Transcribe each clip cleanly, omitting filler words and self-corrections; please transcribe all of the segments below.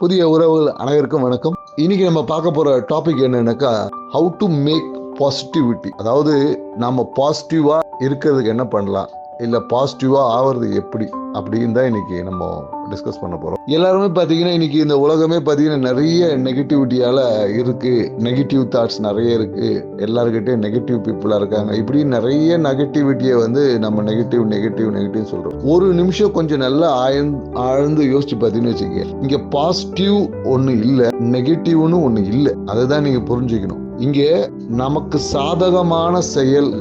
புதிய உறவுகள் அனைவருக்கும் வணக்கம். இன்னைக்கு நம்ம பார்க்க போற டாபிக் என்னன்னாக்கா, ஹவு டு மேக் பாசிட்டிவிட்டி. அதாவது நாம பாசிட்டிவா இருக்கிறதுக்கு என்ன பண்ணலாம், இல்ல பாசிட்டிவா ஆவறது எப்படி அப்படின்னு தான் இன்னைக்கு நம்ம டிஸ்கஸ் பண்ண போறோம். எல்லாருமே பாத்தீங்கன்னா இன்னைக்கு இந்த உலகமே பாத்தீங்கன்னா நிறைய நெகட்டிவிட்டியால இருக்கு. நெகட்டிவ் தாட்ஸ் நிறைய இருக்கு. எல்லாருக்கிட்டையும் நெகட்டிவ் பீப்புளா இருக்காங்க. இப்படி நிறைய நெகட்டிவிட்டியை நம்ம நெகட்டிவ் சொல்றோம். ஒரு நிமிஷம் கொஞ்சம் நல்லா ஆழ்ந்து யோசிச்சு பார்த்தீங்கன்னு வச்சுக்கோங்க, இங்க பாசிட்டிவ் ஒண்ணு இல்ல, நெகட்டிவ்னு ஒண்ணு இல்ல. அதுதான் நீங்க புரிஞ்சுக்கணும். இங்க நமக்கு சாதகமான செயல்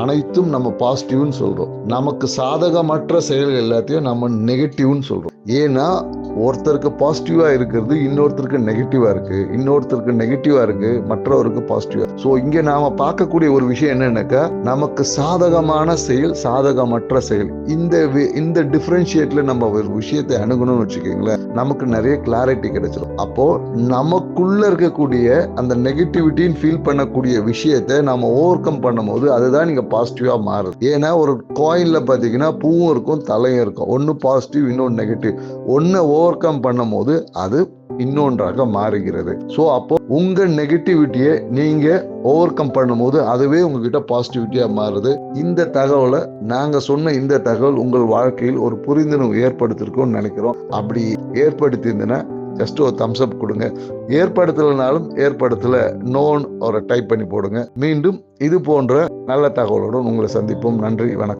அனைத்தும் நம்ம பாசிட்டிவ்னு சொல்றோம். நமக்கு சாதகமற்ற செயல்கள் எல்லாத்தையும் நம்ம நெகட்டிவ்னு சொல்றோம். ஏன்னா ஒருத்தருக்கு பாசிட்டிவா இருக்கிறது இன்னொருத்தருக்கு நெகட்டிவா இருக்கு, இன்னொருத்தருக்கு நெகட்டிவா இருக்கு மற்றவருக்கு பாசிட்டிவா. சோ இங்க நாம பார்க்கக்கூடிய ஒரு விஷயம் என்னன்னாக்கா, நமக்கு சாதகமான செயல், சாதகமற்ற செயல், இந்த டிஃபரன்ஷியேட்ல நம்ம ஒரு விஷயத்தை அணுகணும்னு வச்சுக்கோங்களேன், நமக்கு நிறைய கிளாரிட்டி கிடைச்சிடும். அப்போ நமக்குள்ள இருக்கக்கூடிய அந்த நெகட்டிவிட்டின்னு ஃபீல் பண்ணக்கூடிய விஷயத்தை நம்ம ஓவர் கம் பண்ணும் போது அதுதான் நீங்க பாசிட்டிவா மாறுது. ஏன்னா ஒரு காயின்ல பாத்தீங்கன்னா பூவும் இருக்கும் தலையும் இருக்கும். ஒன்னு பாசிட்டிவ், இன்னொன்னு நெகட்டிவ். ஒன்னு ஓவர் கம் பண்ணும் போது அது இன்னொன்றாக மாறுகிறது. சோ அப்போ உங்க நெகட்டிவிட்டியை நீங்க ஓவர் கம் பண்ணும் போது அதுவே உங்ககிட்ட பாசிட்டிவிட்டியா மாறுது. இந்த தகவலை நாங்க சொன்ன இந்த தகவல் உங்கள் வாழ்க்கையில் ஒரு புரிந்துணர்வு ஏற்படுத்திருக்கும்னு நினைக்கிறோம். அப்படி ஏற்படுத்தியிருந்ததுன்னா ஜஸ்ட் ஒரு தம்ஸ் அப் கொடுங்க. ஏற்படுத்தலைனாலும் ஏற்படுத்தல நோன் ஒரு டைப் பண்ணி போடுங்க. மீண்டும் இது போன்ற நல்ல தகவலுடன் உங்களை சந்திப்போம். நன்றி, வணக்கம்.